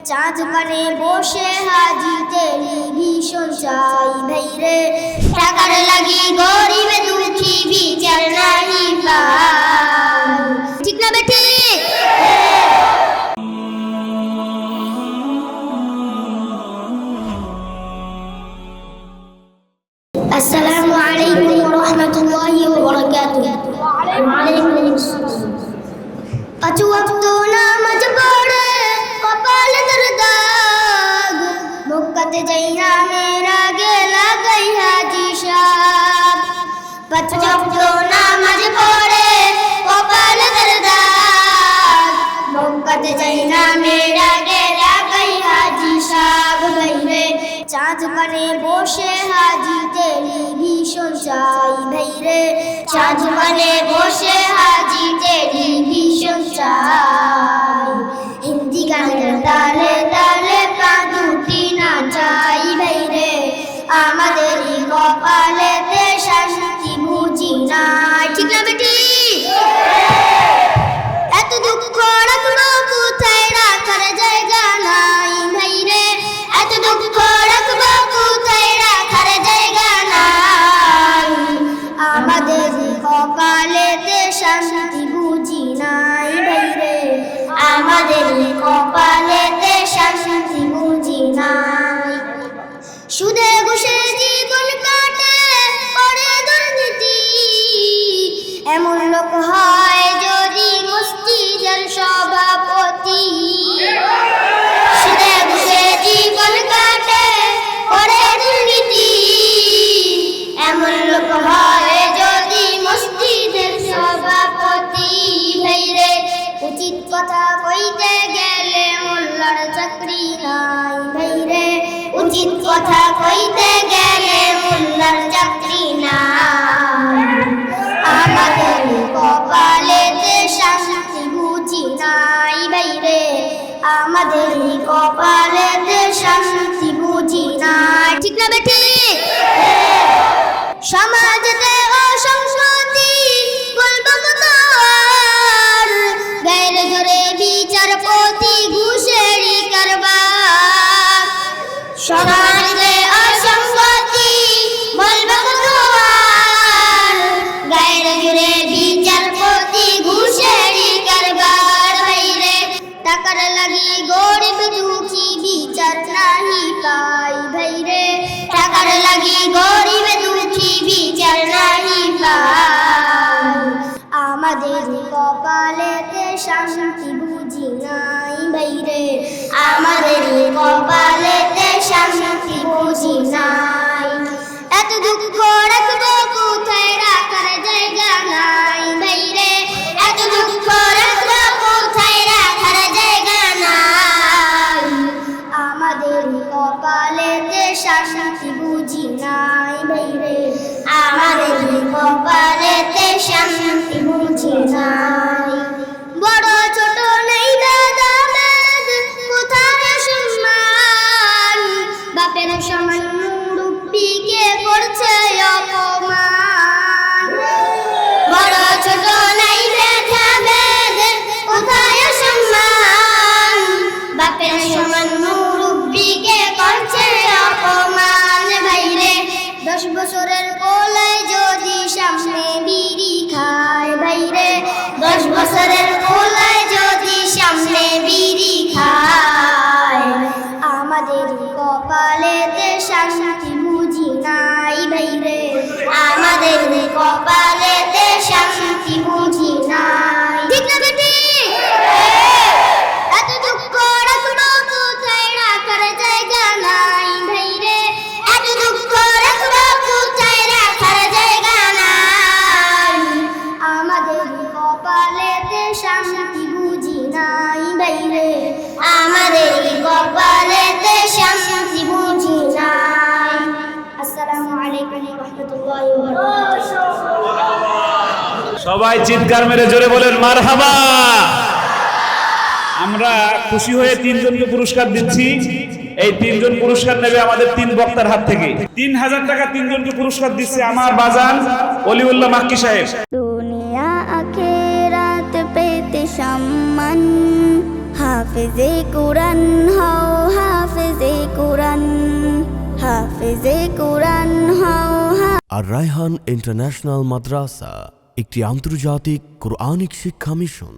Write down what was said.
চাঁদ পানে বসে হাজি টেলিভিশন চাই ভাইরে, টাকার লাগি গরিব দুঃখী বিচার নাহি পায়। ঠিক না বেটি? আসসালামু আলাইকুম ওয়া রাহমাতুল্লাহি ওয়া বারাকাতুহু। ওয়া আলাইকুম আসসালাম। পাঁচ ওয়াক্ত নামাজ পড়ে কপালের দাগ, মক্কাতে যাইয়া মেরা গেলা গাই হাজি সাহেব। পাঁচ ওয়াক্ত নামাজ পড়ে কপালের দাগ, মক্কাতে যাইয়া মেরা গেলা গাই হাজি সাহেব। ভাইরে চাঁদ পানে বসে হাজি টেলিভিশন চাই ভাইরে, চাঁদ পানে বসে হাজি টেলিভিশন চাই। হিন্দি গানের তালে তালে পা দুটি নাচাই ভাইরে, আমাদেরই কপালেতে শান্তি বুঝি নাই। ঠিক না বেটি? এত দুঃখ রাখবো কোথায়, রাখার জায়গা নাই ভাইরে, এত দুঃখ রাখবো কোথায়, রাখার জায়গা নাই। আমাদের কপালেতে শান্তি বুঝি নাই ভাইরে, আমাদের কপালেতে শান্তি বুঝি নাই। সুদে ঘুষে জীবন কাটে করে দুর্নীতি, এমন লোক হয় যদি মসজিদের সভাপতি। সুদে ঘুষে জীবন কাটে করে দুর্নীতি, এমন লোক হয় যদি মসজিদের সভাপতি। ভাইরে উচিত কথা কইতে গেলে মোল্লার চাকরি নাই ভাইরে, উচিত কথা কইতে গেলে মোল্লার চাকরি নাই। আমাদের কপালেতে শান্তি বুঝি নাই ভাইরে, আমাদের কপালেতে শান্তি বুঝি নাই। ঠিক না বেটি? সমাজেতে অসংগতি বলবো কত আর, গায়ের জোরে বিচারপতি ঘুষেরই কারবার। সমাজে অসংগতি বলবো কত আর, গায়ের জোরে বিচারপতি ঘুষেরই কারবার। ভাইরে টাকার লাগি গরিব দুঃখী বিচার নাহি পাই ভাইরে, টাকার লাগি গরিব দুঃখী বিচার নাহি পাই। আমাদের কপালেতে শান্তি বুঝি নাই ভাইরে, আমাদের কপালেতে শান্তি বুঝি নাই। এত দুঃখ রাখবো কোথায়, রাখার জায়গা নাই ভাইরে, এত দুঃখ রাখবো কোথায়, রাখার জায়গা নাই। আমাদের কপালেতে শান্তি বুঝি নাই ভাইরে, আমাদের কপালেতে শান্তি বুঝি নাই। বড় ছোট নেই দাদা মেদ, কোথায় সম্মান, বাপের সমান মুরব্বিকে করছে অপমান। বড় ছোট নাই ব্যথা বেদ, কোথায় সম্মান, বাপের সমান মুরব্বিকে করছে অপমান। ভাইরে 10 বছরের কোলে যদি সামনে বিড়ি খায় ভাইরে, 10 বছরের কোলে যদি সামনে বিড়ি খায়। আমাদের কপালেতে শান্তি বুঝি নাই ভাইরে, আমাদের কপালেতে শান্তি বুঝি নাই। ঠিক না বেটি? এত দুঃখ রাখবো কোথায়, রাখার জায়গা নাই ভাইরে, এত দুঃখ রাখবো কোথায়, রাখার জায়গা নাই। আমাদের কপালেতে শান্তি বুঝি নাই ভাইরে, আমাদের কপালেতে শান্তি বুঝি নাই। আসসালামু আলাইকুম ওয়া রাহমাতুল্লাহি ওয়া বারাকাতুহু। সবাই চিৎকার মেরে জোরে বলেন মারহাবা। আমরা খুশি হয়ে 3 জনকে পুরস্কার দিচ্ছি। এই 3 জন পুরস্কার নেবে আমাদের 3 বক্তার হাত থেকে। 3000 টাকা 3 জনকে পুরস্কার দিচ্ছে আমার বাজান অলিউল্লাহ মাক্কি সাহেব। দুনিয়া আখিরাত পেতে সম্মান, হাফেজে কুরআন হও হাফেজে কোরআন হও আর রায়হান ইন্টারন্যাশনাল মাদ্রাসা একটি আন্তর্জাতিক কোরআনিক শিক্ষা মিশন।